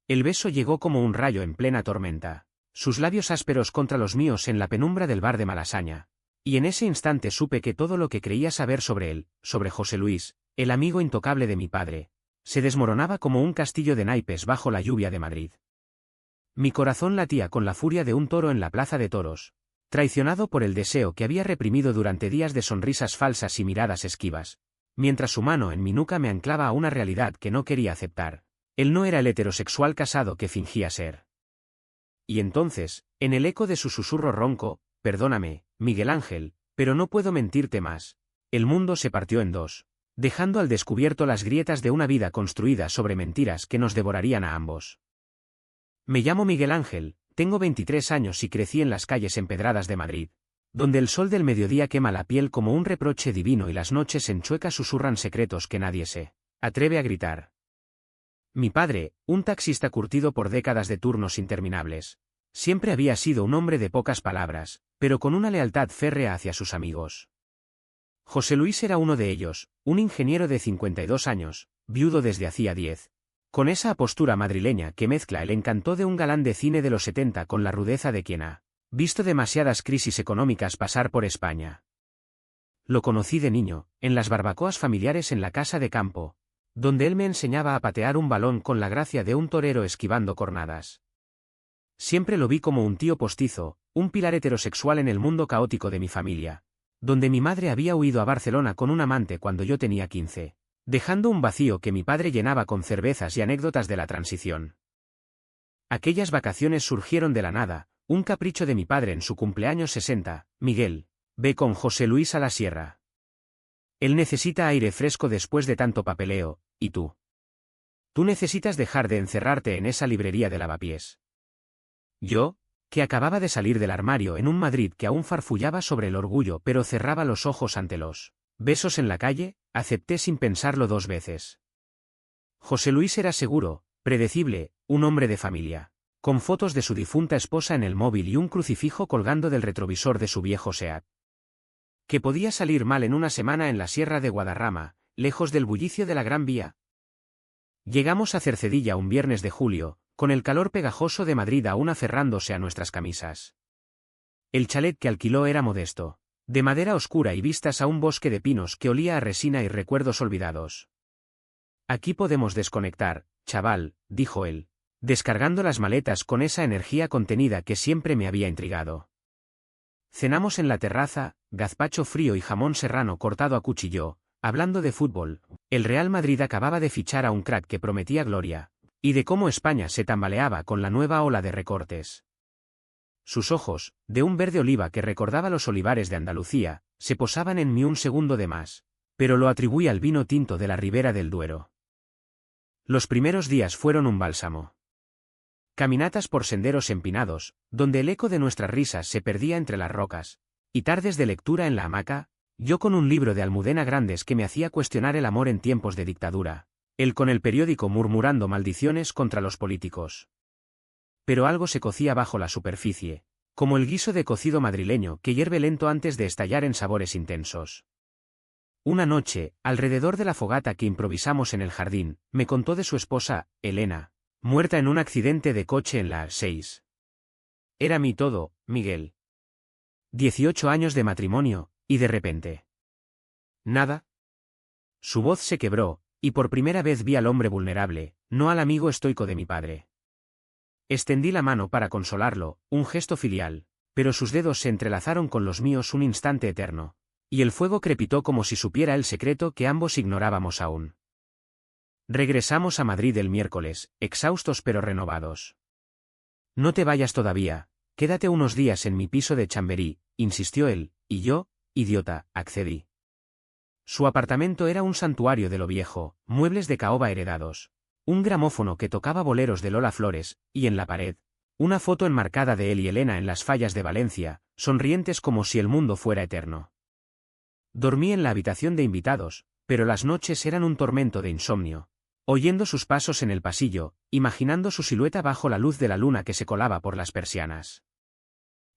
El beso llegó como un rayo en plena tormenta, sus labios ásperos contra los míos en la penumbra del bar de Malasaña. Y en ese instante supe que todo lo que creía saber sobre él, sobre José Luis, el amigo intocable de mi padre, se desmoronaba como un castillo de naipes bajo la lluvia de Madrid. Mi corazón latía con la furia de un toro en la plaza de toros, traicionado por el deseo que había reprimido durante días de sonrisas falsas y miradas esquivas, mientras su mano en mi nuca me anclaba a una realidad que no quería aceptar. Él no era el heterosexual casado que fingía ser. Y entonces, en el eco de su susurro ronco, perdóname, Miguel Ángel, pero no puedo mentirte más. El mundo se partió en dos, dejando al descubierto las grietas de una vida construida sobre mentiras que nos devorarían a ambos. Me llamo Miguel Ángel, tengo 23 años y crecí en las calles empedradas de Madrid, donde el sol del mediodía quema la piel como un reproche divino y las noches en Chueca susurran secretos que nadie se atreve a gritar. Mi padre, un taxista curtido por décadas de turnos interminables, siempre había sido un hombre de pocas palabras, pero con una lealtad férrea hacia sus amigos. José Luis era uno de ellos, un ingeniero de 52 años, viudo desde hacía 10, con esa apostura madrileña que mezcla el encanto de un galán de cine de los 70 con la rudeza de quien ha visto demasiadas crisis económicas pasar por España. Lo conocí de niño, en las barbacoas familiares en la casa de campo, donde él me enseñaba a patear un balón con la gracia de un torero esquivando cornadas. Siempre lo vi como un tío postizo, un pilar heterosexual en el mundo caótico de mi familia, donde mi madre había huido a Barcelona con un amante cuando yo tenía 15, dejando un vacío que mi padre llenaba con cervezas y anécdotas de la transición. Aquellas vacaciones surgieron de la nada, un capricho de mi padre en su cumpleaños 60, Miguel, ve con José Luis a la sierra. Él necesita aire fresco después de tanto papeleo, ¿y tú? Tú necesitas dejar de encerrarte en esa librería de lavapiés. Yo, que acababa de salir del armario en un Madrid que aún farfullaba sobre el orgullo pero cerraba los ojos ante los besos en la calle, acepté sin pensarlo 2 veces. José Luis era seguro, predecible, un hombre de familia, con fotos de su difunta esposa en el móvil y un crucifijo colgando del retrovisor de su viejo Seat. Que podía salir mal en una semana en la sierra de Guadarrama, lejos del bullicio de la Gran Vía. Llegamos a Cercedilla un viernes de julio, con el calor pegajoso de Madrid aún aferrándose a nuestras camisas. El chalet que alquiló era modesto, de madera oscura y vistas a un bosque de pinos que olía a resina y recuerdos olvidados. Aquí podemos desconectar, chaval, dijo él, descargando las maletas con esa energía contenida que siempre me había intrigado. Cenamos en la terraza, gazpacho frío y jamón serrano cortado a cuchillo, hablando de fútbol. El Real Madrid acababa de fichar a un crack que prometía gloria, y de cómo España se tambaleaba con la nueva ola de recortes. Sus ojos, de un verde oliva que recordaba los olivares de Andalucía, se posaban en mí un segundo de más, pero lo atribuí al vino tinto de la Ribera del Duero. Los primeros días fueron un bálsamo. Caminatas por senderos empinados, donde el eco de nuestras risas se perdía entre las rocas, y tardes de lectura en la hamaca, yo con un libro de Almudena Grandes que me hacía cuestionar el amor en tiempos de dictadura, él con el periódico murmurando maldiciones contra los políticos. Pero algo se cocía bajo la superficie, como el guiso de cocido madrileño que hierve lento antes de estallar en sabores intensos. Una noche, alrededor de la fogata que improvisamos en el jardín, me contó de su esposa, Elena, muerta en un accidente de coche en la A6. Era mi todo, Miguel. 18 años de matrimonio, y de repente. ¿Nada? Su voz se quebró, y por primera vez vi al hombre vulnerable, no al amigo estoico de mi padre. Extendí la mano para consolarlo, un gesto filial, pero sus dedos se entrelazaron con los míos un instante eterno, y el fuego crepitó como si supiera el secreto que ambos ignorábamos aún. Regresamos a Madrid el miércoles, exhaustos pero renovados. No te vayas todavía, quédate unos días en mi piso de Chamberí, insistió él, y yo, idiota, accedí. Su apartamento era un santuario de lo viejo, muebles de caoba heredados, un gramófono que tocaba boleros de Lola Flores, y en la pared, una foto enmarcada de él y Elena en las fallas de Valencia, sonrientes como si el mundo fuera eterno. Dormí en la habitación de invitados, pero las noches eran un tormento de insomnio, oyendo sus pasos en el pasillo, imaginando su silueta bajo la luz de la luna que se colaba por las persianas.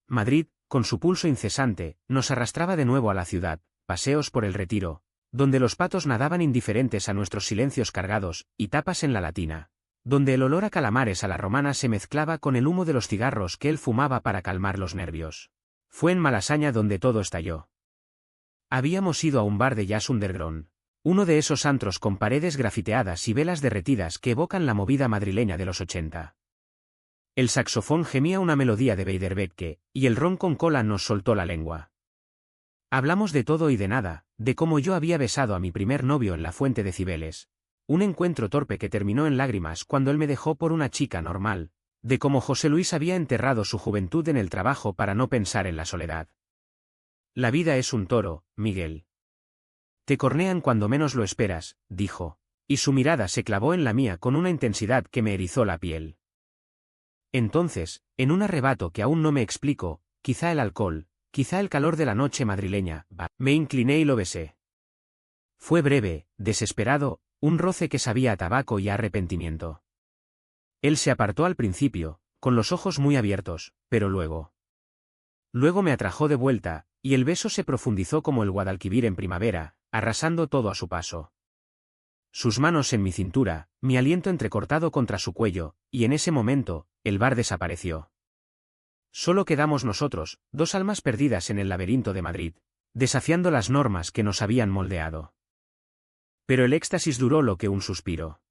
Madrid, con su pulso incesante, nos arrastraba de nuevo a la ciudad, paseos por el Retiro, donde los patos nadaban indiferentes a nuestros silencios cargados, y tapas en la Latina, donde el olor a calamares a la romana se mezclaba con el humo de los cigarros que él fumaba para calmar los nervios. Fue en Malasaña donde todo estalló. Habíamos ido a un bar de jazz underground, uno de esos antros con paredes grafiteadas y velas derretidas que evocan la movida madrileña de los 80. El saxofón gemía una melodía de Beiderbecke, y el ron con cola nos soltó la lengua. Hablamos de todo y de nada, de cómo yo había besado a mi primer novio en la Fuente de Cibeles, un encuentro torpe que terminó en lágrimas cuando él me dejó por una chica normal, de cómo José Luis había enterrado su juventud en el trabajo para no pensar en la soledad. La vida es un toro, Miguel. Te cornean cuando menos lo esperas, dijo, y su mirada se clavó en la mía con una intensidad que me erizó la piel. Entonces, en un arrebato que aún no me explico, quizá el alcohol, quizá el calor de la noche madrileña, me incliné y lo besé. Fue breve, desesperado, un roce que sabía a tabaco y a arrepentimiento. Él se apartó al principio, con los ojos muy abiertos, pero luego me atrajo de vuelta, y el beso se profundizó como el Guadalquivir en primavera, arrasando todo a su paso. Sus manos en mi cintura, mi aliento entrecortado contra su cuello, y en ese momento, el bar desapareció. Solo quedamos nosotros, dos almas perdidas en el laberinto de Madrid, desafiando las normas que nos habían moldeado. Pero el éxtasis duró lo que un suspiro.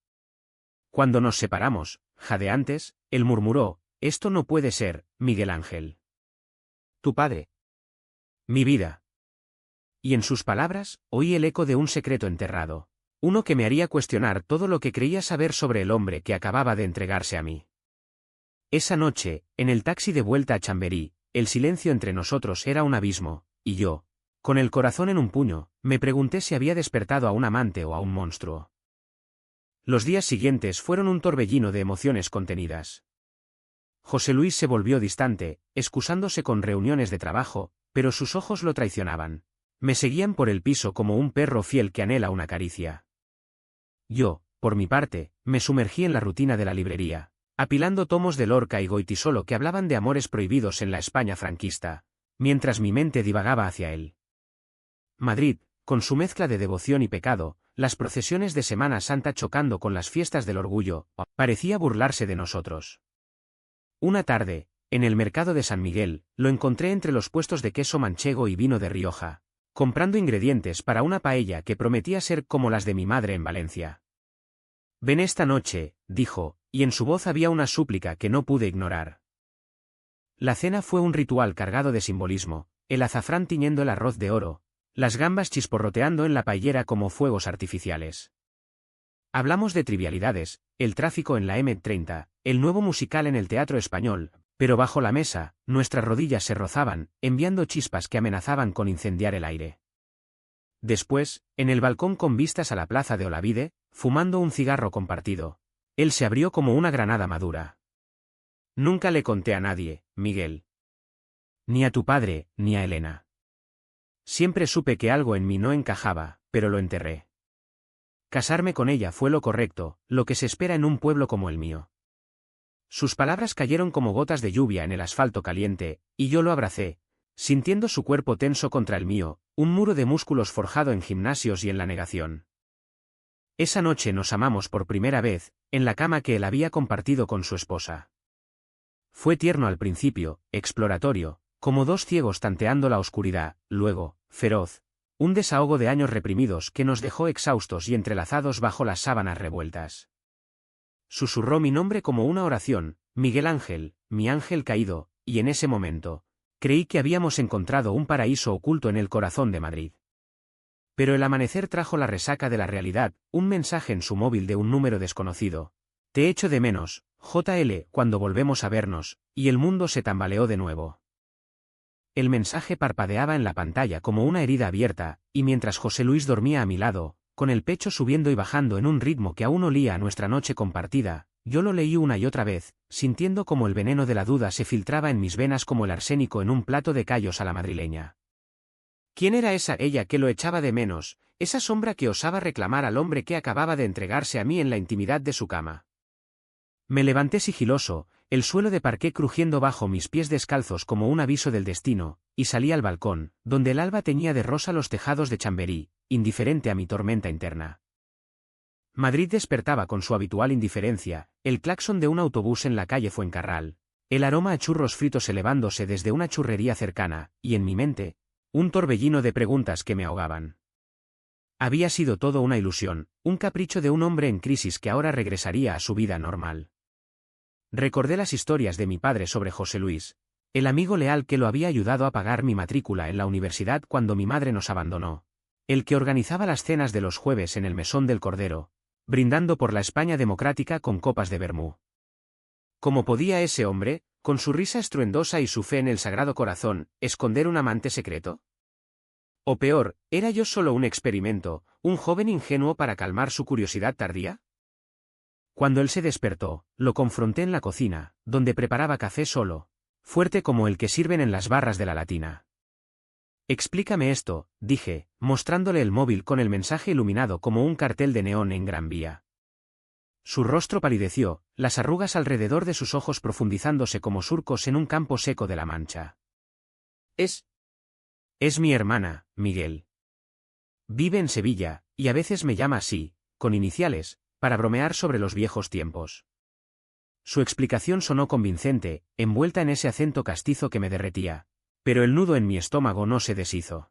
Cuando nos separamos, jadeantes, él murmuró: «Esto no puede ser, Miguel Ángel. Tu padre. Mi vida». Y en sus palabras, oí el eco de un secreto enterrado, uno que me haría cuestionar todo lo que creía saber sobre el hombre que acababa de entregarse a mí. Esa noche, en el taxi de vuelta a Chamberí, el silencio entre nosotros era un abismo, y yo, con el corazón en un puño, me pregunté si había despertado a un amante o a un monstruo. Los días siguientes fueron un torbellino de emociones contenidas. José Luis se volvió distante, excusándose con reuniones de trabajo, pero sus ojos lo traicionaban. Me seguían por el piso como un perro fiel que anhela una caricia. Yo, por mi parte, me sumergí en la rutina de la librería, apilando tomos de Lorca y Goytisolo que hablaban de amores prohibidos en la España franquista, mientras mi mente divagaba hacia él. Madrid, con su mezcla de devoción y pecado, las procesiones de Semana Santa chocando con las fiestas del orgullo, parecía burlarse de nosotros. Una tarde, en el mercado de San Miguel, lo encontré entre los puestos de queso manchego y vino de Rioja, comprando ingredientes para una paella que prometía ser como las de mi madre en Valencia. «Ven esta noche», dijo, y en su voz había una súplica que no pude ignorar. La cena fue un ritual cargado de simbolismo, el azafrán tiñendo el arroz de oro, las gambas chisporroteando en la paellera como fuegos artificiales. Hablamos de trivialidades, el tráfico en la M30, el nuevo musical en el Teatro Español, pero bajo la mesa, nuestras rodillas se rozaban, enviando chispas que amenazaban con incendiar el aire. Después, en el balcón con vistas a la plaza de Olavide, fumando un cigarro compartido, él se abrió como una granada madura. «Nunca le conté a nadie, Miguel. Ni a tu padre, ni a Elena. Siempre supe que algo en mí no encajaba, pero lo enterré. Casarme con ella fue lo correcto, lo que se espera en un pueblo como el mío». Sus palabras cayeron como gotas de lluvia en el asfalto caliente, y yo lo abracé, sintiendo su cuerpo tenso contra el mío, un muro de músculos forjado en gimnasios y en la negación. Esa noche nos amamos por primera vez, en la cama que él había compartido con su esposa. Fue tierno al principio, exploratorio, como dos ciegos tanteando la oscuridad, luego, feroz, un desahogo de años reprimidos que nos dejó exhaustos y entrelazados bajo las sábanas revueltas. Susurró mi nombre como una oración: «Miguel Ángel, mi ángel caído», y en ese momento, creí que habíamos encontrado un paraíso oculto en el corazón de Madrid. Pero el amanecer trajo la resaca de la realidad, un mensaje en su móvil de un número desconocido: «Te echo de menos, JL, cuando volvemos a vernos», y el mundo se tambaleó de nuevo. El mensaje parpadeaba en la pantalla como una herida abierta, y mientras José Luis dormía a mi lado, con el pecho subiendo y bajando en un ritmo que aún olía a nuestra noche compartida, yo lo leí una y otra vez, sintiendo como el veneno de la duda se filtraba en mis venas como el arsénico en un plato de callos a la madrileña. ¿Quién era esa ella que lo echaba de menos, esa sombra que osaba reclamar al hombre que acababa de entregarse a mí en la intimidad de su cama? Me levanté sigiloso, el suelo de parqué crujiendo bajo mis pies descalzos como un aviso del destino, y salí al balcón, donde el alba teñía de rosa los tejados de Chamberí, indiferente a mi tormenta interna. Madrid despertaba con su habitual indiferencia, el claxon de un autobús en la calle Fuencarral, el aroma a churros fritos elevándose desde una churrería cercana, y en mi mente, un torbellino de preguntas que me ahogaban. Había sido todo una ilusión, un capricho de un hombre en crisis que ahora regresaría a su vida normal. Recordé las historias de mi padre sobre José Luis, el amigo leal que lo había ayudado a pagar mi matrícula en la universidad cuando mi madre nos abandonó, el que organizaba las cenas de los jueves en el Mesón del Cordero, brindando por la España democrática con copas de vermú. ¿Cómo podía ese hombre, con su risa estruendosa y su fe en el Sagrado Corazón, esconder un amante secreto? O peor, ¿era yo solo un experimento, un joven ingenuo para calmar su curiosidad tardía? Cuando él se despertó, lo confronté en la cocina, donde preparaba café solo, fuerte como el que sirven en las barras de la Latina. Explícame esto, dije, mostrándole el móvil con el mensaje iluminado como un cartel de neón en Gran Vía. Su rostro palideció, las arrugas alrededor de sus ojos profundizándose como surcos en un campo seco de la Mancha. Es mi hermana, Miguel. Vive en Sevilla, y a veces me llama así, con iniciales, para bromear sobre los viejos tiempos. Su explicación sonó convincente, envuelta en ese acento castizo que me derretía, pero el nudo en mi estómago no se deshizo.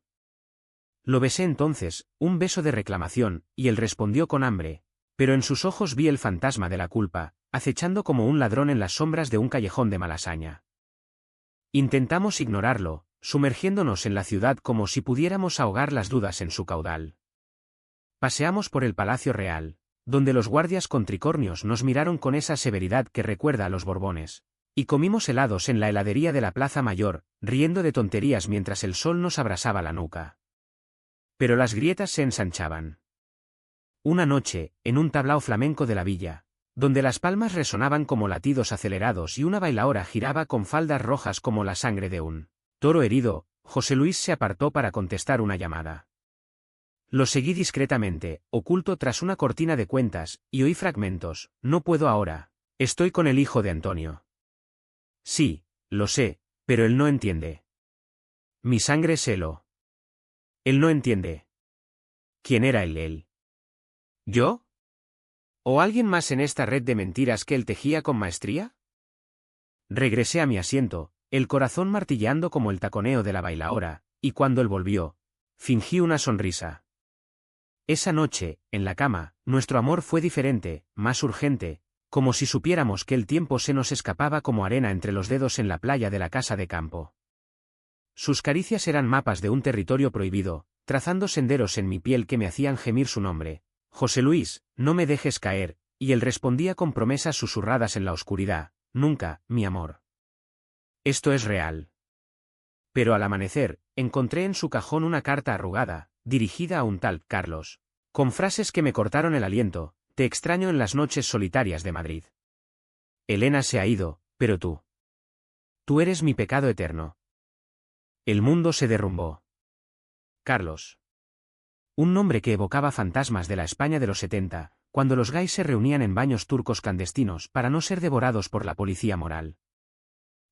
Lo besé entonces, un beso de reclamación, y él respondió con hambre, pero en sus ojos vi el fantasma de la culpa, acechando como un ladrón en las sombras de un callejón de Malasaña. Intentamos ignorarlo, sumergiéndonos en la ciudad como si pudiéramos ahogar las dudas en su caudal. Paseamos por el Palacio Real, donde los guardias con tricornios nos miraron con esa severidad que recuerda a los Borbones, y comimos helados en la heladería de la Plaza Mayor, riendo de tonterías mientras el sol nos abrasaba la nuca. Pero las grietas se ensanchaban. Una noche, en un tablao flamenco de la villa, donde las palmas resonaban como latidos acelerados y una bailaora giraba con faldas rojas como la sangre de un toro herido, José Luis se apartó para contestar una llamada. Lo seguí discretamente, oculto tras una cortina de cuentas, y oí fragmentos. No puedo ahora. Estoy con el hijo de Antonio. Sí, lo sé, pero él no entiende. Mi sangre se lo. Él no entiende. ¿Quién era él? ¿Yo? ¿O alguien más en esta red de mentiras que él tejía con maestría? Regresé a mi asiento, el corazón martilleando como el taconeo de la bailaora, y cuando él volvió, fingí una sonrisa. Esa noche, en la cama, nuestro amor fue diferente, más urgente, como si supiéramos que el tiempo se nos escapaba como arena entre los dedos en la playa de la casa de campo. Sus caricias eran mapas de un territorio prohibido, trazando senderos en mi piel que me hacían gemir su nombre. José Luis, no me dejes caer, y él respondía con promesas susurradas en la oscuridad. Nunca, mi amor. Esto es real. Pero al amanecer, encontré en su cajón una carta arrugada, dirigida a un tal Carlos, con frases que me cortaron el aliento. Te extraño en las noches solitarias de Madrid. Elena se ha ido, pero tú. Tú eres mi pecado eterno. El mundo se derrumbó. Carlos. Un nombre que evocaba fantasmas de la España de los 70, cuando los gays se reunían en baños turcos clandestinos para no ser devorados por la policía moral.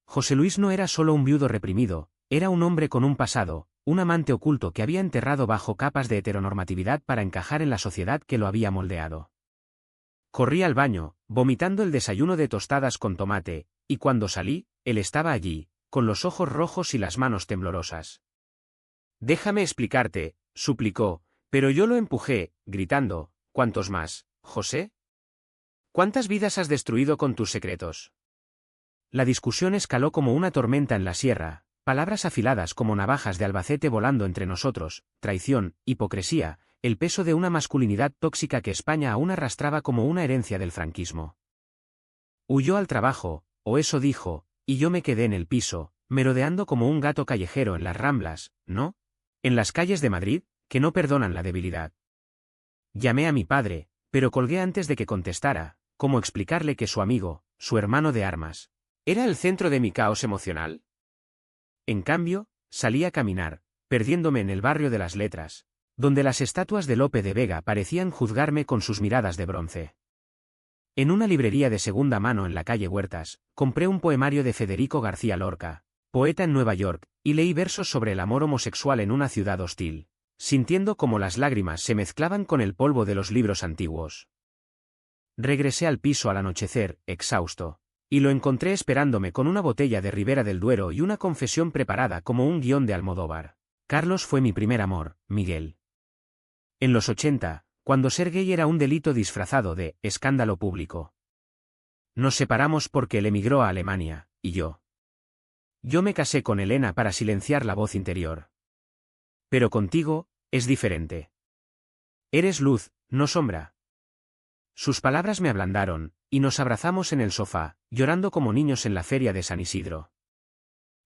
José Luis no era solo un viudo reprimido, era un hombre con un pasado, un amante oculto que había enterrado bajo capas de heteronormatividad para encajar en la sociedad que lo había moldeado. Corrí al baño, vomitando el desayuno de tostadas con tomate, y cuando salí, él estaba allí, con los ojos rojos y las manos temblorosas. Déjame explicarte, suplicó, pero yo lo empujé, gritando, ¿cuántos más, José? ¿Cuántas vidas has destruido con tus secretos? La discusión escaló como una tormenta en la sierra, palabras afiladas como navajas de Albacete volando entre nosotros, traición, hipocresía, el peso de una masculinidad tóxica que España aún arrastraba como una herencia del franquismo. Huyó al trabajo, o eso dijo, y yo me quedé en el piso, merodeando como un gato callejero en las Ramblas, ¿no? En las calles de Madrid, que no perdonan la debilidad. Llamé a mi padre, pero colgué antes de que contestara. ¿Cómo explicarle que su amigo, su hermano de armas, era el centro de mi caos emocional? En cambio, salí a caminar, perdiéndome en el barrio de las Letras, donde las estatuas de Lope de Vega parecían juzgarme con sus miradas de bronce. En una librería de segunda mano en la calle Huertas, compré un poemario de Federico García Lorca, poeta en Nueva York, y leí versos sobre el amor homosexual en una ciudad hostil, sintiendo como las lágrimas se mezclaban con el polvo de los libros antiguos. Regresé al piso al anochecer, exhausto. Y lo encontré esperándome con una botella de Ribera del Duero y una confesión preparada como un guión de Almodóvar. Carlos fue mi primer amor, Miguel. En los 80, cuando ser gay era un delito disfrazado de escándalo público. Nos separamos porque él emigró a Alemania, y yo. Yo me casé con Elena para silenciar la voz interior. Pero contigo, es diferente. Eres luz, no sombra. Sus palabras me ablandaron, y nos abrazamos en el sofá, llorando como niños en la feria de San Isidro.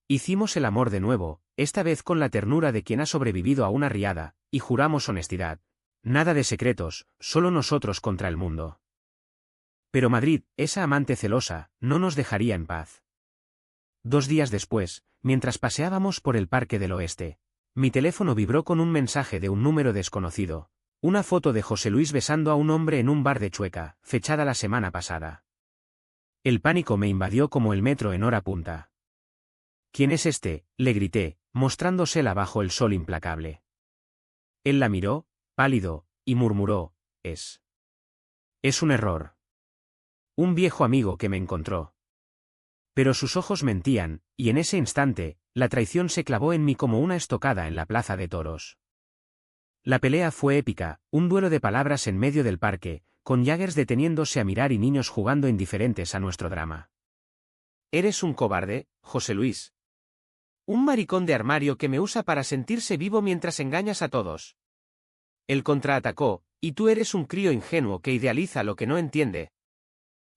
Hicimos el amor de nuevo, esta vez con la ternura de quien ha sobrevivido a una riada, y juramos honestidad. Nada de secretos, solo nosotros contra el mundo. Pero Madrid, esa amante celosa, no nos dejaría en paz. 2 días después, mientras paseábamos por el Parque del Oeste, mi teléfono vibró con un mensaje de un número desconocido. Una foto de José Luis besando a un hombre en un bar de Chueca, fechada la semana pasada. El pánico me invadió como el metro en hora punta. ¿Quién es este?, le grité, mostrándosela bajo el sol implacable. Él la miró, pálido, y murmuró, Es un error. Un viejo amigo que me encontró. Pero sus ojos mentían, y en ese instante, la traición se clavó en mí como una estocada en la plaza de toros. La pelea fue épica, un duelo de palabras en medio del parque, con Jaggers deteniéndose a mirar y niños jugando indiferentes a nuestro drama. Eres un cobarde, José Luis. Un maricón de armario que me usa para sentirse vivo mientras engañas a todos. Él contraatacó, y tú eres un crío ingenuo que idealiza lo que no entiende.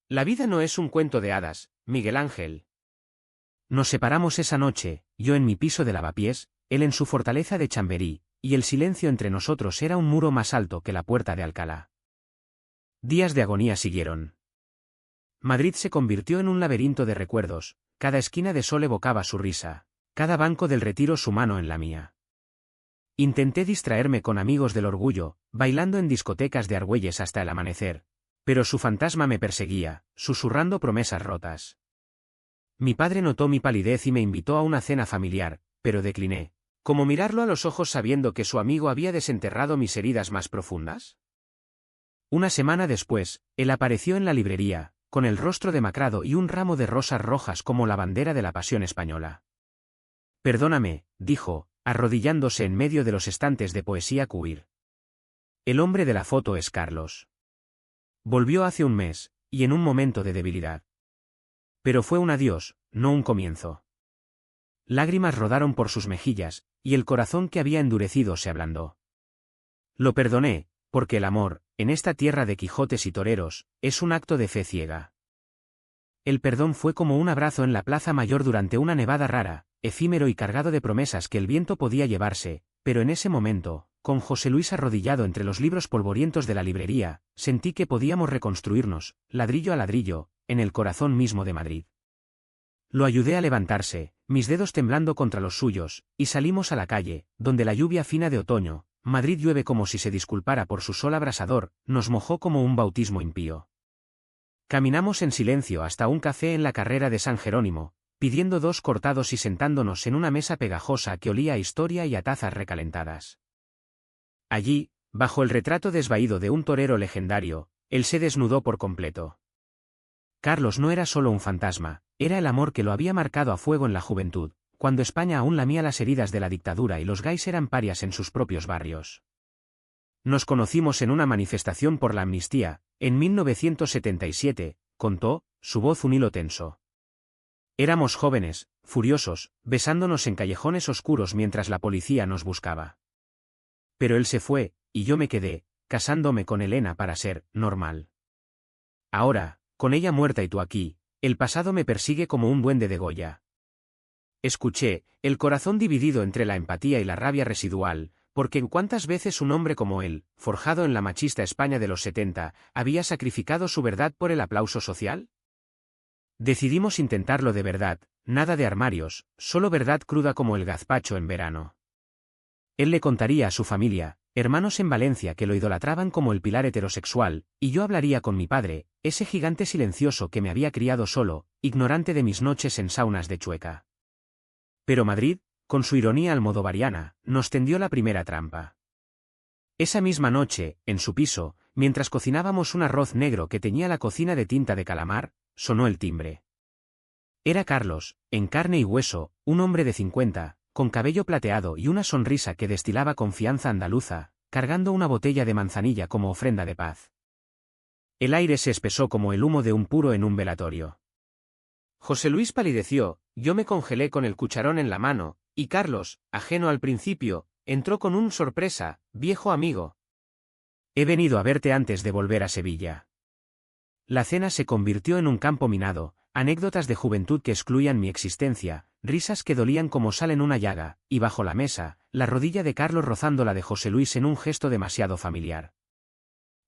La vida no es un cuento de hadas, Miguel Ángel. Nos separamos esa noche, yo en mi piso de Lavapiés, él en su fortaleza de Chamberí, y el silencio entre nosotros era un muro más alto que la puerta de Alcalá. Días de agonía siguieron. Madrid se convirtió en un laberinto de recuerdos, cada esquina de sol evocaba su risa, cada banco del Retiro su mano en la mía. Intenté distraerme con amigos del orgullo, bailando en discotecas de Argüelles hasta el amanecer, pero su fantasma me perseguía, susurrando promesas rotas. Mi padre notó mi palidez y me invitó a una cena familiar, pero decliné. ¿Cómo mirarlo a los ojos sabiendo que su amigo había desenterrado mis heridas más profundas? Una semana después, él apareció en la librería, con el rostro demacrado y un ramo de rosas rojas como la bandera de la Pasión española. Perdóname, dijo, arrodillándose en medio de los estantes de poesía queer. El hombre de la foto es Carlos. Volvió hace un mes, y en un momento de debilidad. Pero fue un adiós, no un comienzo. Lágrimas rodaron por sus mejillas, y el corazón que había endurecido se ablandó. Lo perdoné, porque el amor, en esta tierra de Quijotes y toreros, es un acto de fe ciega. El perdón fue como un abrazo en la Plaza Mayor durante una nevada rara, efímero y cargado de promesas que el viento podía llevarse, pero en ese momento, con José Luis arrodillado entre los libros polvorientos de la librería, sentí que podíamos reconstruirnos, ladrillo a ladrillo, en el corazón mismo de Madrid. Lo ayudé a levantarse, mis dedos temblando contra los suyos, y salimos a la calle, donde la lluvia fina de otoño, Madrid llueve como si se disculpara por su sol abrasador, nos mojó como un bautismo impío. Caminamos en silencio hasta un café en la carrera de San Jerónimo, pidiendo 2 cortados y sentándonos en una mesa pegajosa que olía a historia y a tazas recalentadas. Allí, bajo el retrato desvaído de un torero legendario, él se desnudó por completo. Carlos no era solo un fantasma, era el amor que lo había marcado a fuego en la juventud, cuando España aún lamía las heridas de la dictadura y los gays eran parias en sus propios barrios. Nos conocimos en una manifestación por la amnistía, en 1977, contó, su voz un hilo tenso. Éramos jóvenes, furiosos, besándonos en callejones oscuros mientras la policía nos buscaba. Pero él se fue, y yo me quedé, casándome con Elena para ser normal. Ahora, con ella muerta y tú aquí, el pasado me persigue como un duende de Goya. Escuché, el corazón dividido entre la empatía y la rabia residual, porque en cuántas veces un hombre como él, forjado en la machista España de los 70, había sacrificado su verdad por el aplauso social. Decidimos intentarlo de verdad, nada de armarios, solo verdad cruda como el gazpacho en verano. Él le contaría a su familia, hermanos en Valencia que lo idolatraban como el pilar heterosexual, y yo hablaría con mi padre, ese gigante silencioso que me había criado solo, ignorante de mis noches en saunas de Chueca. Pero Madrid, con su ironía almodovariana, nos tendió la primera trampa. Esa misma noche, en su piso, mientras cocinábamos un arroz negro que teñía la cocina de tinta de calamar, sonó el timbre. Era Carlos, en carne y hueso, un hombre de 50, con cabello plateado y una sonrisa que destilaba confianza andaluza, cargando una botella de manzanilla como ofrenda de paz. El aire se espesó como el humo de un puro en un velatorio. José Luis palideció, yo me congelé con el cucharón en la mano, y Carlos, ajeno al principio, entró con un sorpresa, viejo amigo. He venido a verte antes de volver a Sevilla. La cena se convirtió en un campo minado, anécdotas de juventud que excluían mi existencia, risas que dolían como sal en una llaga, y bajo la mesa, la rodilla de Carlos rozando la de José Luis en un gesto demasiado familiar.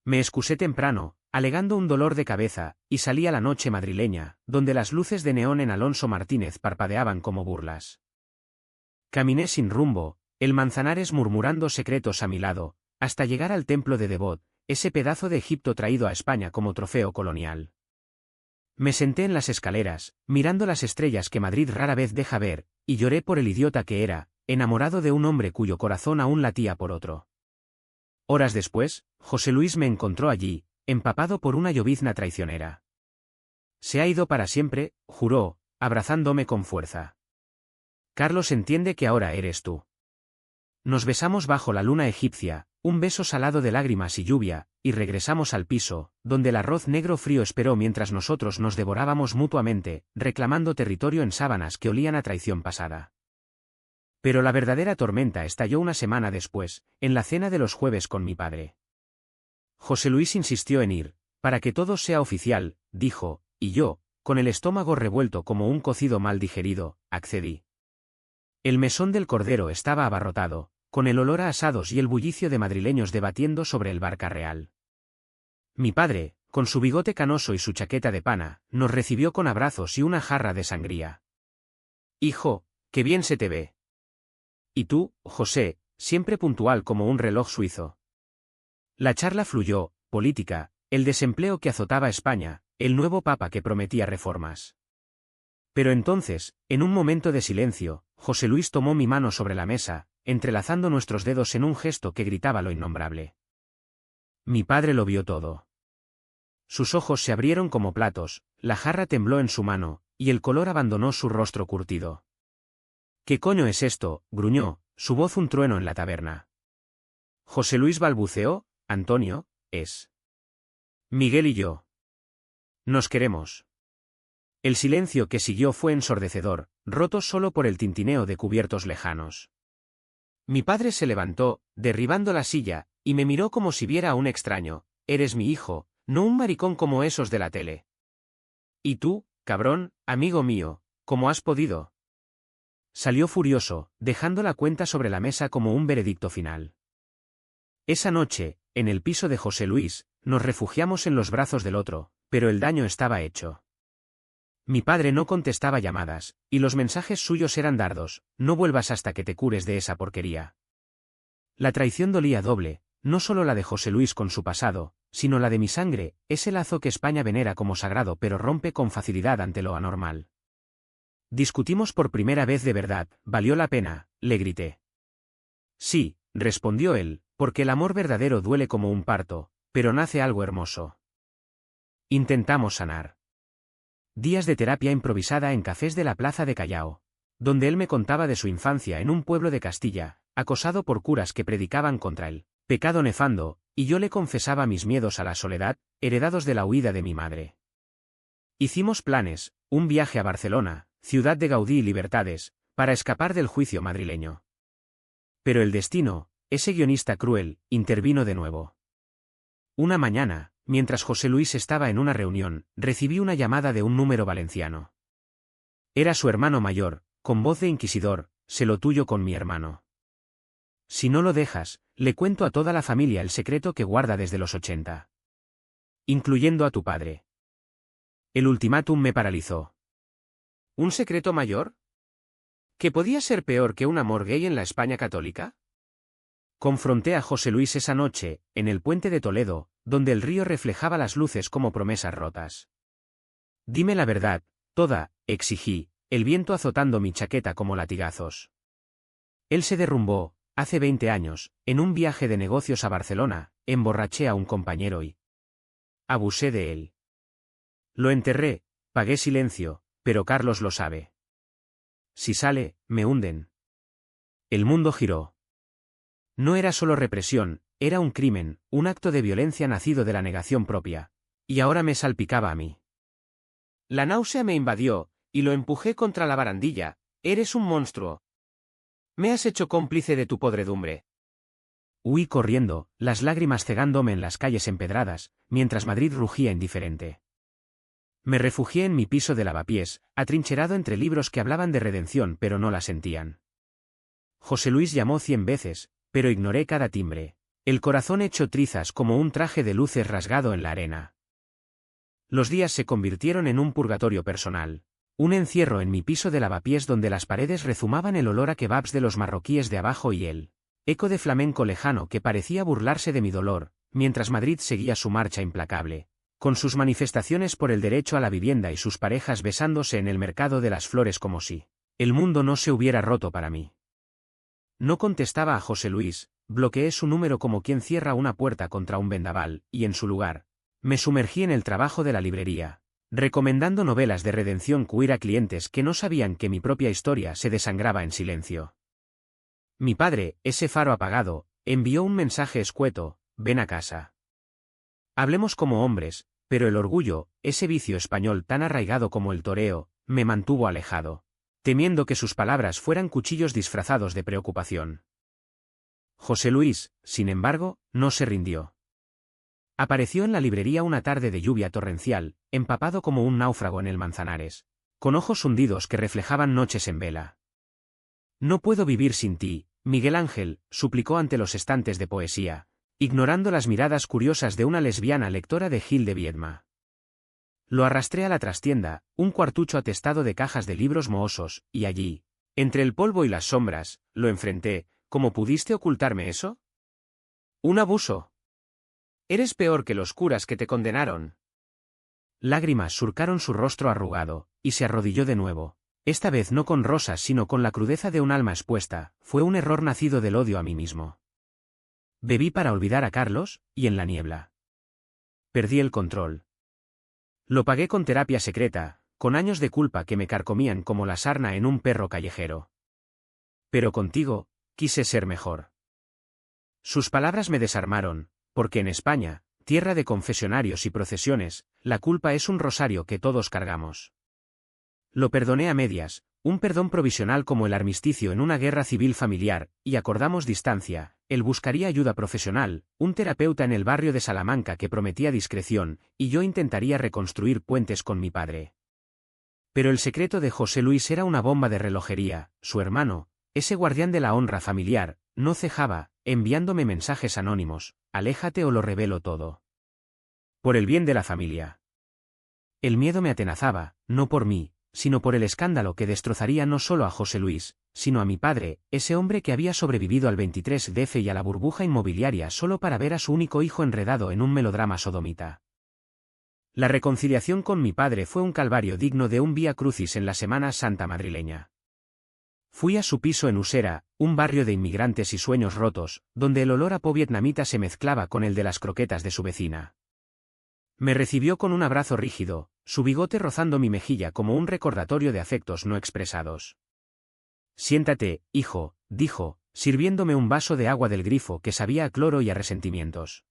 Me excusé temprano, alegando un dolor de cabeza, y salí a la noche madrileña, donde las luces de neón en Alonso Martínez parpadeaban como burlas. Caminé sin rumbo, el Manzanares murmurando secretos a mi lado, hasta llegar al templo de Devot, ese pedazo de Egipto traído a España como trofeo colonial. Me senté en las escaleras, mirando las estrellas que Madrid rara vez deja ver, y lloré por el idiota que era, enamorado de un hombre cuyo corazón aún latía por otro. Horas después, José Luis me encontró allí, empapado por una llovizna traicionera. Se ha ido para siempre, juró, abrazándome con fuerza. Carlos entiende que ahora eres tú. Nos besamos bajo la luna egipcia, un beso salado de lágrimas y lluvia, y regresamos al piso, donde el arroz negro frío esperó mientras nosotros nos devorábamos mutuamente, reclamando territorio en sábanas que olían a traición pasada. Pero la verdadera tormenta estalló una semana después, en la cena de los jueves con mi padre. José Luis insistió en ir, para que todo sea oficial, dijo, y yo, con el estómago revuelto como un cocido mal digerido, accedí. El mesón del Cordero estaba abarrotado, con el olor a asados y el bullicio de madrileños debatiendo sobre el Barca Real. Mi padre, con su bigote canoso y su chaqueta de pana, nos recibió con abrazos y una jarra de sangría. Hijo, qué bien se te ve. Y tú, José, siempre puntual como un reloj suizo. La charla fluyó, política, el desempleo que azotaba España, el nuevo papa que prometía reformas. Pero entonces, en un momento de silencio, José Luis tomó mi mano sobre la mesa, entrelazando nuestros dedos en un gesto que gritaba lo innombrable. Mi padre lo vio todo. Sus ojos se abrieron como platos, la jarra tembló en su mano, y el color abandonó su rostro curtido. ¿Qué coño es esto?, gruñó, su voz un trueno en la taberna. José Luis balbuceó, Antonio, es. Miguel y yo. Nos queremos. El silencio que siguió fue ensordecedor, roto solo por el tintineo de cubiertos lejanos. Mi padre se levantó, derribando la silla, y me miró como si viera a un extraño. Eres mi hijo, no un maricón como esos de la tele. Y tú, cabrón, amigo mío, ¿cómo has podido? Salió furioso, dejando la cuenta sobre la mesa como un veredicto final. Esa noche, en el piso de José Luis, nos refugiamos en los brazos del otro, pero el daño estaba hecho. Mi padre no contestaba llamadas, y los mensajes suyos eran dardos, no vuelvas hasta que te cures de esa porquería. La traición dolía doble, no solo la de José Luis con su pasado, sino la de mi sangre, ese lazo que España venera como sagrado pero rompe con facilidad ante lo anormal. Discutimos por primera vez de verdad, valió la pena, le grité. Sí, respondió él, porque el amor verdadero duele como un parto, pero nace algo hermoso. Intentamos sanar. Días de terapia improvisada en cafés de la plaza de Callao, donde él me contaba de su infancia en un pueblo de Castilla, acosado por curas que predicaban contra él pecado nefando, y yo le confesaba mis miedos a la soledad, heredados de la huida de mi madre. Hicimos planes, un viaje a Barcelona, ciudad de Gaudí y libertades, para escapar del juicio madrileño. Pero el destino, ese guionista cruel, intervino de nuevo. Una mañana, mientras José Luis estaba en una reunión, recibí una llamada de un número valenciano. Era su hermano mayor, con voz de inquisidor, sé lo tuyo con mi hermano. Si no lo dejas, le cuento a toda la familia el secreto que guarda desde los 80. Incluyendo a tu padre. El ultimátum me paralizó. ¿Un secreto mayor? ¿Que podía ser peor que un amor gay en la España católica? Confronté a José Luis esa noche, en el puente de Toledo, donde el río reflejaba las luces como promesas rotas. Dime la verdad, toda, exigí, el viento azotando mi chaqueta como latigazos. Él se derrumbó, hace 20 años, en un viaje de negocios a Barcelona, emborraché a un compañero y abusé de él. Lo enterré, pagué silencio, pero Carlos lo sabe. Si sale, me hunden. El mundo giró. No era solo represión, era un crimen, un acto de violencia nacido de la negación propia. Y ahora me salpicaba a mí. La náusea me invadió, y lo empujé contra la barandilla. Eres un monstruo. Me has hecho cómplice de tu podredumbre. Huí corriendo, las lágrimas cegándome en las calles empedradas, mientras Madrid rugía indiferente. Me refugié en mi piso de lavapiés, atrincherado entre libros que hablaban de redención pero no la sentían. José Luis llamó 100 veces, pero ignoré cada timbre, el corazón hecho trizas como un traje de luces rasgado en la arena. Los días se convirtieron en un purgatorio personal. Un encierro en mi piso de lavapiés donde las paredes rezumaban el olor a kebabs de los marroquíes de abajo y el eco de flamenco lejano que parecía burlarse de mi dolor, mientras Madrid seguía su marcha implacable, con sus manifestaciones por el derecho a la vivienda y sus parejas besándose en el mercado de las flores como si el mundo no se hubiera roto para mí. No contestaba a José Luis, bloqueé su número como quien cierra una puerta contra un vendaval, y en su lugar, me sumergí en el trabajo de la librería, recomendando novelas de redención queer a clientes que no sabían que mi propia historia se desangraba en silencio. Mi padre, ese faro apagado, envió un mensaje escueto: ven a casa. Hablemos como hombres, pero el orgullo, ese vicio español tan arraigado como el toreo, me mantuvo alejado, temiendo que sus palabras fueran cuchillos disfrazados de preocupación. José Luis, sin embargo, no se rindió. Apareció en la librería una tarde de lluvia torrencial, empapado como un náufrago en el Manzanares, con ojos hundidos que reflejaban noches en vela. No puedo vivir sin ti, Miguel Ángel, suplicó ante los estantes de poesía, ignorando las miradas curiosas de una lesbiana lectora de Gil de Viedma. Lo arrastré a la trastienda, un cuartucho atestado de cajas de libros mohosos, y allí, entre el polvo y las sombras, lo enfrenté. ¿Cómo pudiste ocultarme eso? Un abuso. Eres peor que los curas que te condenaron. Lágrimas surcaron su rostro arrugado, y se arrodilló de nuevo, esta vez no con rosas sino con la crudeza de un alma expuesta. Fue un error nacido del odio a mí mismo. Bebí para olvidar a Carlos, y en la niebla perdí el control. Lo pagué con terapia secreta, con años de culpa que me carcomían como la sarna en un perro callejero. Pero contigo, quise ser mejor. Sus palabras me desarmaron, porque en España, tierra de confesionarios y procesiones, la culpa es un rosario que todos cargamos. Lo perdoné a medias, un perdón provisional como el armisticio en una guerra civil familiar, y acordamos distancia. Él buscaría ayuda profesional, un terapeuta en el barrio de Salamanca que prometía discreción, y yo intentaría reconstruir puentes con mi padre. Pero el secreto de José Luis era una bomba de relojería. Su hermano, ese guardián de la honra familiar, no cejaba, enviándome mensajes anónimos: aléjate o lo revelo todo. Por el bien de la familia. El miedo me atenazaba, no por mí, sino por el escándalo que destrozaría no solo a José Luis, sino a mi padre, ese hombre que había sobrevivido al 23F y a la burbuja inmobiliaria solo para ver a su único hijo enredado en un melodrama sodomita. La reconciliación con mi padre fue un calvario digno de un Vía Crucis en la Semana Santa madrileña. Fui a su piso en Usera, un barrio de inmigrantes y sueños rotos, donde el olor a po vietnamita se mezclaba con el de las croquetas de su vecina. Me recibió con un abrazo rígido, su bigote rozando mi mejilla como un recordatorio de afectos no expresados. Siéntate, hijo, dijo, sirviéndome un vaso de agua del grifo que sabía a cloro y a resentimientos.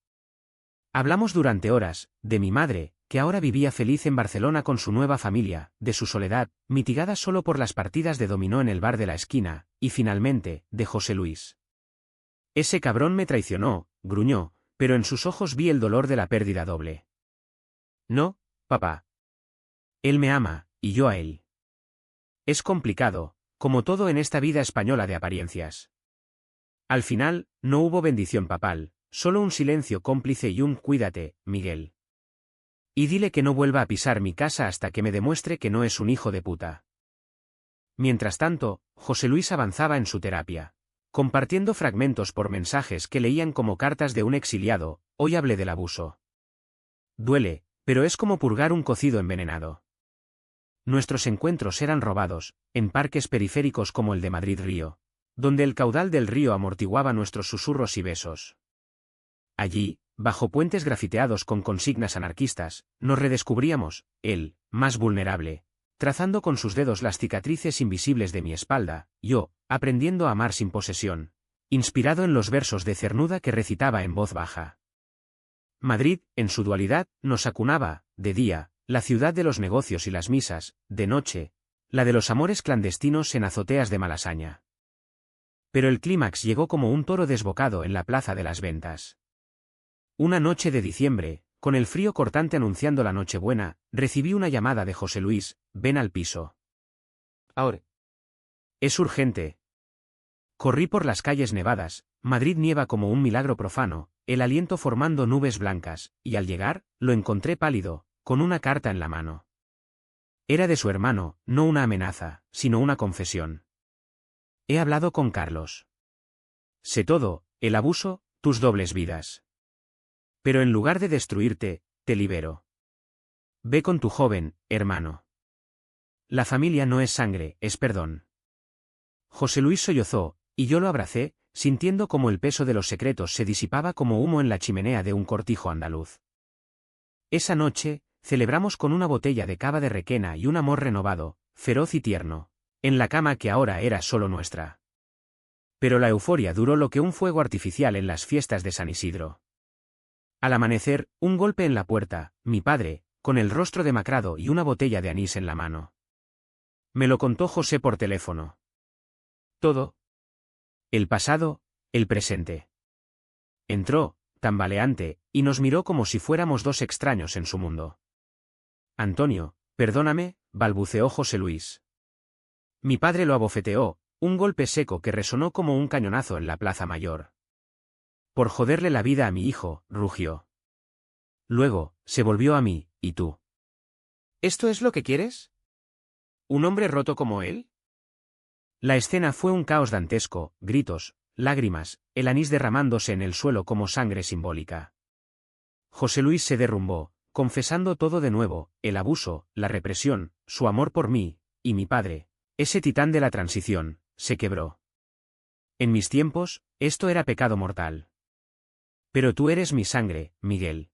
Hablamos durante horas, de mi madre, que ahora vivía feliz en Barcelona con su nueva familia, de su soledad, mitigada solo por las partidas de dominó en el bar de la esquina, y finalmente, de José Luis. Ese cabrón me traicionó, gruñó, pero en sus ojos vi el dolor de la pérdida doble. No, papá. Él me ama, y yo a él. Es complicado, como todo en esta vida española de apariencias. Al final, no hubo bendición papal, solo un silencio cómplice y un cuídate, Miguel. Y dile que no vuelva a pisar mi casa hasta que me demuestre que no es un hijo de puta. Mientras tanto, José Luis avanzaba en su terapia, compartiendo fragmentos por mensajes que leían como cartas de un exiliado. Hoy hablé del abuso. Duele, pero es como purgar un cocido envenenado. Nuestros encuentros eran robados, en parques periféricos como el de Madrid-Río. donde el caudal del río amortiguaba nuestros susurros y besos. Allí, bajo puentes grafiteados con consignas anarquistas, nos redescubríamos, él, más vulnerable, trazando con sus dedos las cicatrices invisibles de mi espalda, yo, aprendiendo a amar sin posesión, inspirado en los versos de Cernuda que recitaba en voz baja. Madrid, en su dualidad, nos acunaba, de día, la ciudad de los negocios y las misas, de noche, la de los amores clandestinos en azoteas de Malasaña. Pero el clímax llegó como un toro desbocado en la plaza de las ventas. Una noche de diciembre, con el frío cortante anunciando la Nochebuena, recibí una llamada de José Luis: ven al piso. Ahora. Es urgente. Corrí por las calles nevadas, Madrid nieva como un milagro profano, el aliento formando nubes blancas, y al llegar, lo encontré pálido, con una carta en la mano. Era de su hermano, no una amenaza, sino una confesión. He hablado con Carlos. Sé todo, el abuso, tus dobles vidas. Pero en lugar de destruirte, te libero. Ve con tu joven, hermano. La familia no es sangre, es perdón. José Luis sollozó, y yo lo abracé, sintiendo como el peso de los secretos se disipaba como humo en la chimenea de un cortijo andaluz. Esa noche, celebramos con una botella de cava de Requena y un amor renovado, feroz y tierno, en la cama que ahora era solo nuestra. Pero la euforia duró lo que un fuego artificial en las fiestas de San Isidro. Al amanecer, un golpe en la puerta, mi padre, con el rostro demacrado y una botella de anís en la mano. Me lo contó José por teléfono. Todo. El pasado, el presente. Entró, tambaleante, y nos miró como si fuéramos dos extraños en su mundo. Antonio, perdóname, balbuceó José Luis. Mi padre lo abofeteó, un golpe seco que resonó como un cañonazo en la Plaza Mayor. Por joderle la vida a mi hijo, rugió. Luego, se volvió a mí: ¿y tú? ¿Esto es lo que quieres? ¿Un hombre roto como él? La escena fue un caos dantesco, gritos, lágrimas, el anís derramándose en el suelo como sangre simbólica. José Luis se derrumbó, confesando todo de nuevo, el abuso, la represión, su amor por mí, y mi padre, ese titán de la transición, se quebró. En mis tiempos, esto era pecado mortal. Pero tú eres mi sangre, Miguel.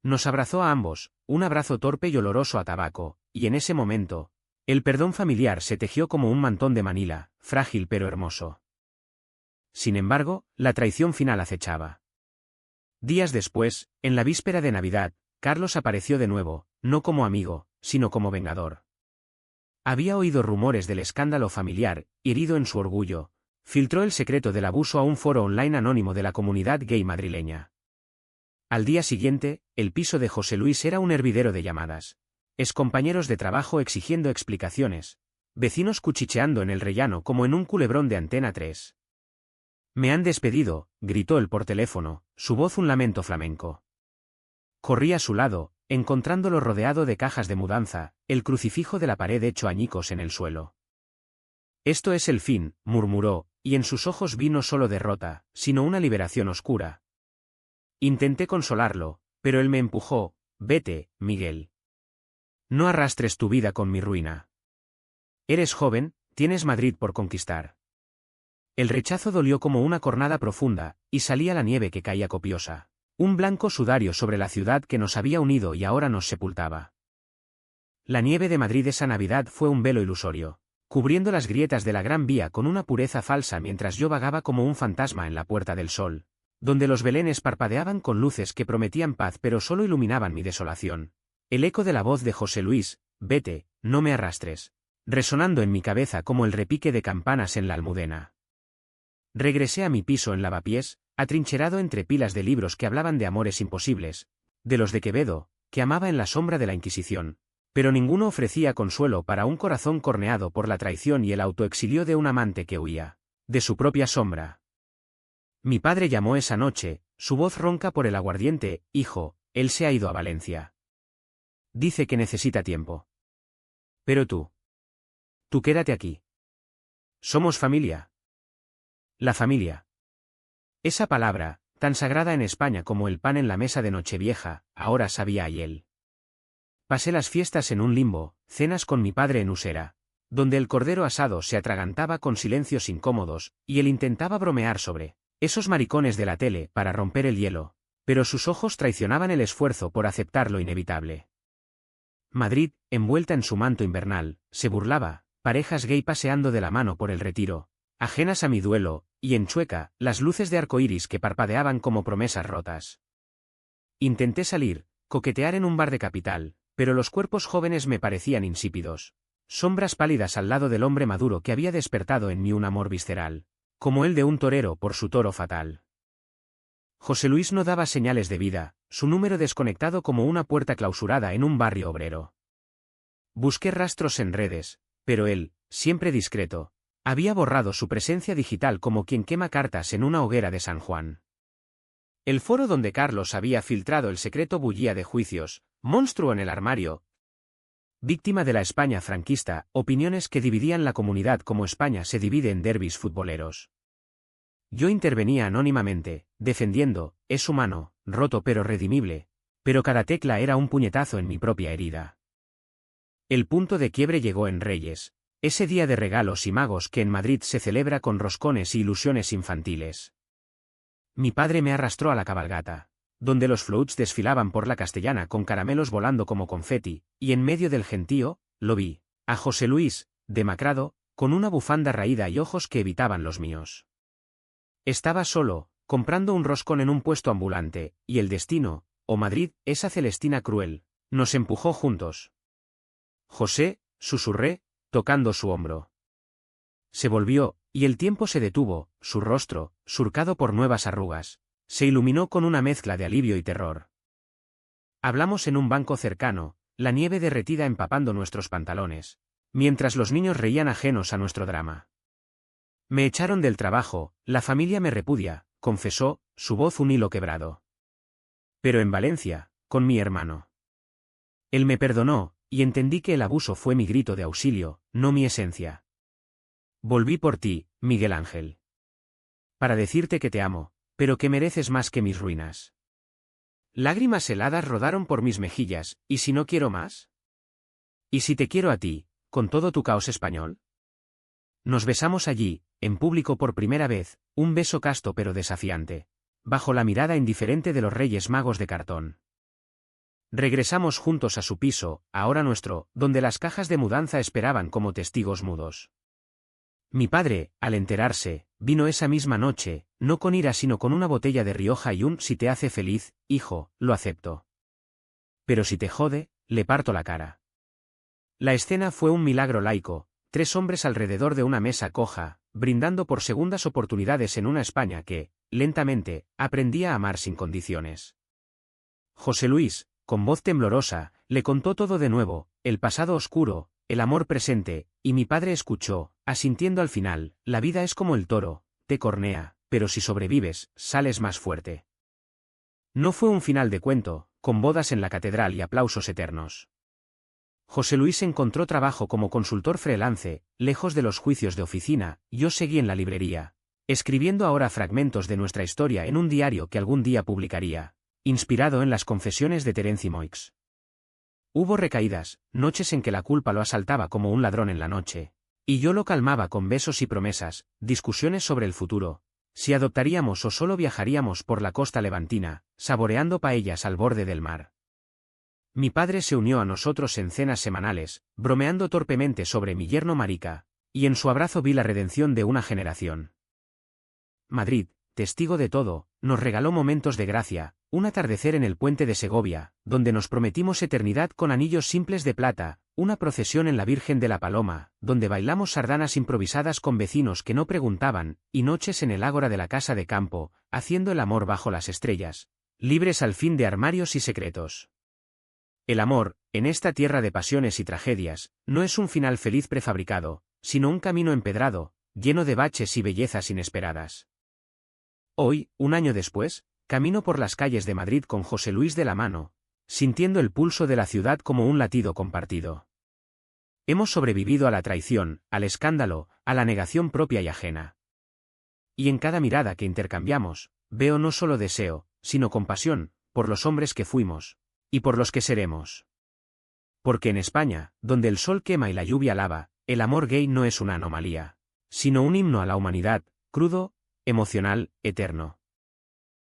Nos abrazó a ambos, un abrazo torpe y oloroso a tabaco, y en ese momento, el perdón familiar se tejió como un mantón de Manila, frágil pero hermoso. Sin embargo, la traición final acechaba. Días después, en la víspera de Navidad, Carlos apareció de nuevo, no como amigo, sino como vengador. Había oído rumores del escándalo familiar, herido en su orgullo, filtró el secreto del abuso a un foro online anónimo de la comunidad gay madrileña. Al día siguiente, el piso de José Luis era un hervidero de llamadas. Excompañeros de trabajo exigiendo explicaciones. Vecinos cuchicheando en el rellano como en un culebrón de Antena 3. Me han despedido, gritó él por teléfono, su voz un lamento flamenco. Corrí a su lado, encontrándolo rodeado de cajas de mudanza, el crucifijo de la pared hecho añicos en el suelo. Esto es el fin, murmuró, y en sus ojos vi no solo derrota, sino una liberación oscura. Intenté consolarlo, pero él me empujó: vete, Miguel. No arrastres tu vida con mi ruina. Eres joven, tienes Madrid por conquistar. El rechazo dolió como una cornada profunda, y salía la nieve que caía copiosa. Un blanco sudario sobre la ciudad que nos había unido y ahora nos sepultaba. La nieve de Madrid esa Navidad fue un velo ilusorio, cubriendo las grietas de la Gran Vía con una pureza falsa mientras yo vagaba como un fantasma en la Puerta del Sol, donde los belenes parpadeaban con luces que prometían paz pero solo iluminaban mi desolación. El eco de la voz de José Luis: vete, no me arrastres, resonando en mi cabeza como el repique de campanas en la Almudena. Regresé a mi piso en Lavapiés, atrincherado entre pilas de libros que hablaban de amores imposibles, de los de Quevedo, que amaba en la sombra de la Inquisición, pero ninguno ofrecía consuelo para un corazón corneado por la traición y el autoexilio de un amante que huía de su propia sombra. Mi padre llamó esa noche, su voz ronca por el aguardiente: hijo, él se ha ido a Valencia. Dice que necesita tiempo. Pero tú quédate aquí. Somos familia. La familia. Esa palabra, tan sagrada en España como el pan en la mesa de Nochevieja, ahora sabía a hiel. Pasé las fiestas en un limbo, cenas con mi padre en Usera, donde el cordero asado se atragantaba con silencios incómodos, y él intentaba bromear sobre esos maricones de la tele para romper el hielo, pero sus ojos traicionaban el esfuerzo por aceptar lo inevitable. Madrid, envuelta en su manto invernal, se burlaba, parejas gay paseando de la mano por el Retiro, ajenas a mi duelo, y en Chueca, las luces de arcoíris que parpadeaban como promesas rotas. Intenté salir, coquetear en un bar de capital, pero los cuerpos jóvenes me parecían insípidos, sombras pálidas al lado del hombre maduro que había despertado en mí un amor visceral, como el de un torero por su toro fatal. José Luis no daba señales de vida, su número desconectado como una puerta clausurada en un barrio obrero. Busqué rastros en redes, pero él, siempre discreto, había borrado su presencia digital como quien quema cartas en una hoguera de San Juan. El foro donde Carlos había filtrado el secreto bullía de juicios, monstruo en el armario, víctima de la España franquista, opiniones que dividían la comunidad como España se divide en derbis futboleros. Yo intervenía anónimamente, defendiendo, es humano, roto pero redimible, pero cada tecla era un puñetazo en mi propia herida. El punto de quiebre llegó en Reyes, ese día de regalos y magos que en Madrid se celebra con roscones y ilusiones infantiles. Mi padre me arrastró a la cabalgata, donde los floats desfilaban por la Castellana con caramelos volando como confeti, y en medio del gentío, lo vi, a José Luis, demacrado, con una bufanda raída y ojos que evitaban los míos. Estaba solo, comprando un roscón en un puesto ambulante, y el destino, o Madrid, esa Celestina cruel, nos empujó juntos. José, susurré, tocando su hombro. Se volvió, y el tiempo se detuvo, su rostro, surcado por nuevas arrugas, se iluminó con una mezcla de alivio y terror. Hablamos en un banco cercano, la nieve derretida empapando nuestros pantalones, mientras los niños reían ajenos a nuestro drama. Me echaron del trabajo, la familia me repudia, confesó, su voz un hilo quebrado. Pero en Valencia, con mi hermano. Él me perdonó, y entendí que el abuso fue mi grito de auxilio, no mi esencia. Volví por ti, Miguel Ángel. Para decirte que te amo, pero que mereces más que mis ruinas. Lágrimas heladas rodaron por mis mejillas, ¿y si no quiero más? ¿Y si te quiero a ti, con todo tu caos español? Nos besamos allí, en público por primera vez, un beso casto pero desafiante, bajo la mirada indiferente de los Reyes Magos de cartón. Regresamos juntos a su piso, ahora nuestro, donde las cajas de mudanza esperaban como testigos mudos. Mi padre, al enterarse, vino esa misma noche, no con ira sino con una botella de Rioja y un «si te hace feliz, hijo, lo acepto. Pero si te jode, le parto la cara». La escena fue un milagro laico, 3 hombres alrededor de una mesa coja, brindando por segundas oportunidades en una España que, lentamente, aprendía a amar sin condiciones. José Luis, con voz temblorosa, le contó todo de nuevo, el pasado oscuro, el amor presente, y mi padre escuchó, asintiendo al final, la vida es como el toro, te cornea, pero si sobrevives, sales más fuerte. No fue un final de cuento, con bodas en la catedral y aplausos eternos. José Luis encontró trabajo como consultor freelance, lejos de los juicios de oficina, yo seguí en la librería, escribiendo ahora fragmentos de nuestra historia en un diario que algún día publicaría, inspirado en las confesiones de Terence Moix. Hubo recaídas, noches en que la culpa lo asaltaba como un ladrón en la noche, y yo lo calmaba con besos y promesas, discusiones sobre el futuro, si adoptaríamos o solo viajaríamos por la costa levantina, saboreando paellas al borde del mar. Mi padre se unió a nosotros en cenas semanales, bromeando torpemente sobre mi yerno marica, y en su abrazo vi la redención de una generación. Madrid, testigo de todo, nos regaló momentos de gracia, un atardecer en el puente de Segovia, donde nos prometimos eternidad con anillos simples de plata, una procesión en la Virgen de la Paloma, donde bailamos sardanas improvisadas con vecinos que no preguntaban, y noches en el ágora de la casa de campo, haciendo el amor bajo las estrellas, libres al fin de armarios y secretos. El amor, en esta tierra de pasiones y tragedias, no es un final feliz prefabricado, sino un camino empedrado, lleno de baches y bellezas inesperadas. Hoy, un año después, camino por las calles de Madrid con José Luis de la mano, sintiendo el pulso de la ciudad como un latido compartido. Hemos sobrevivido a la traición, al escándalo, a la negación propia y ajena. Y en cada mirada que intercambiamos, veo no solo deseo, sino compasión, por los hombres que fuimos, y por los que seremos. Porque en España, donde el sol quema y la lluvia lava, el amor gay no es una anomalía, sino un himno a la humanidad, crudo, emocional, eterno.